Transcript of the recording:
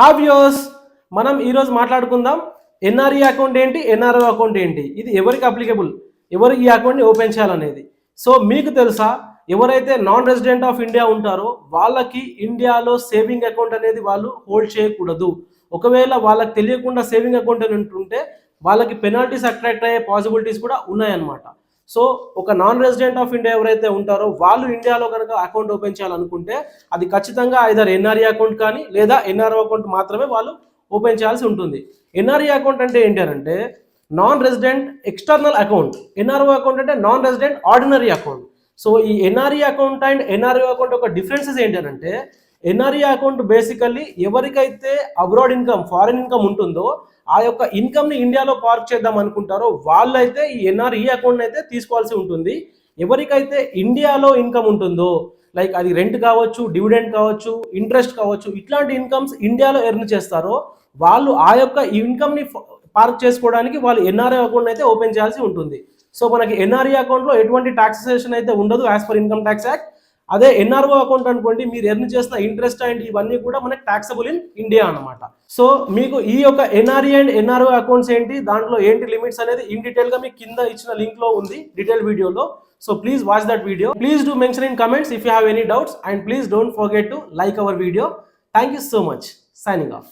Hi viewers, మనం ఈరోజు మాట్లాడుకుందాం ఎన్ఆర్ఈ అకౌంట్ ఏంటి, ఎన్ఆర్ఓ అకౌంట్ ఏంటి, ఇది ఎవరికి అప్లికేబుల్, ఎవరు ఈ అకౌంట్ని ఓపెన్ చేయాలనేది. సో మీకు తెలుసా, ఎవరైతే నాన్ రెసిడెంట్ ఆఫ్ ఇండియా ఉంటారో వాళ్ళకి ఇండియాలో సేవింగ్ అకౌంట్ అనేది వాళ్ళు హోల్డ్ చేయకూడదు. ఒకవేళ వాళ్ళకి తెలియకుండా సేవింగ్ అకౌంట్ అని ఉంటుంటే వాళ్ళకి పెనాల్టీస్ అట్రాక్ట్ అయ్యే పాసిబిలిటీస్ కూడా ఉన్నాయన్నమాట. సో ఒక నాన్ రెసిడెంట్ ఆఫ్ ఇండియా ఎవరైతే ఉంటారో వాళ్ళు ఇండియాలో కనుక అకౌంట్ ఓపెన్ చేయాలనుకుంటే అది ఖచ్చితంగా ఐదర్ ఎన్ఆర్ఈ అకౌంట్ కానీ లేదా ఎన్ఆర్ఓ అకౌంట్ మాత్రమే వాళ్ళు ఓపెన్ చేయాల్సి ఉంటుంది. ఎన్ఆర్ఈ అకౌంట్ అంటే ఏంటి అంటే non resident external account, NRO account అంటే non resident ordinary account. So ఈ NRE account and NRO account యొక్క డిఫరెన్సెస్ ఏంటంటే ఎన్ఆర్ఈ అకౌంట్ బేసికల్లీ ఎవరికైతే అబ్రాడ్ ఇన్కమ్, ఫారిన్ ఇన్కమ్ ఉంటుందో ఆ యొక్క ఇన్కమ్ని ఇండియాలో పార్క్ చేద్దాం అనుకుంటారో వాళ్ళైతే ఈ ఎన్ఆర్ఈ అకౌంట్ అయితే తీసుకోవాల్సి ఉంటుంది. ఎవరికైతే ఇండియాలో ఇన్కమ్ ఉంటుందో లైక్ అది రెంట్ కావచ్చు, డివిడెండ్ కావచ్చు, ఇంట్రెస్ట్ కావచ్చు, ఇట్లాంటి ఇన్కమ్స్ ఇండియాలో ఎర్న్ చేస్తారో వాళ్ళు ఆ యొక్క ఇన్కమ్ని పార్క్ చేసుకోవడానికి వాళ్ళు ఎన్ఆర్ఐ అకౌంట్ అయితే ఓపెన్ చేయాల్సి ఉంటుంది. సో మనకి ఎన్ఆర్ఈ అకౌంట్లో ఎటువంటి టాక్సేషన్ అయితే ఉండదు as per income tax act. అదే ఎన్ఆర్ఓ అకౌంట్ అనుకోండి, మీరు ఎర్న్ చేసిన ఇంట్రెస్ట్ అండ్ ఇవన్నీ కూడా మనకి ట్యాక్సబుల్ ఇన్ ఇండియా అనమాట. సో మీకు ఈ యొక్క ఎన్ఆర్ఈ అండ్ ఎన్ఆర్ఓ అకౌంట్స్ ఏంటి, దాంట్లో ఏంటి లిమిట్స్ అనేది ఇన్ డీటెయిల్ గా మీకు కింద ఇచ్చిన లింక్ లో ఉంది డీటెయిల్ వీడియోలో. So please watch that video. Please do mention in comments if you have any doubts and please don't forget to like our video. Thank you so much. Signing off.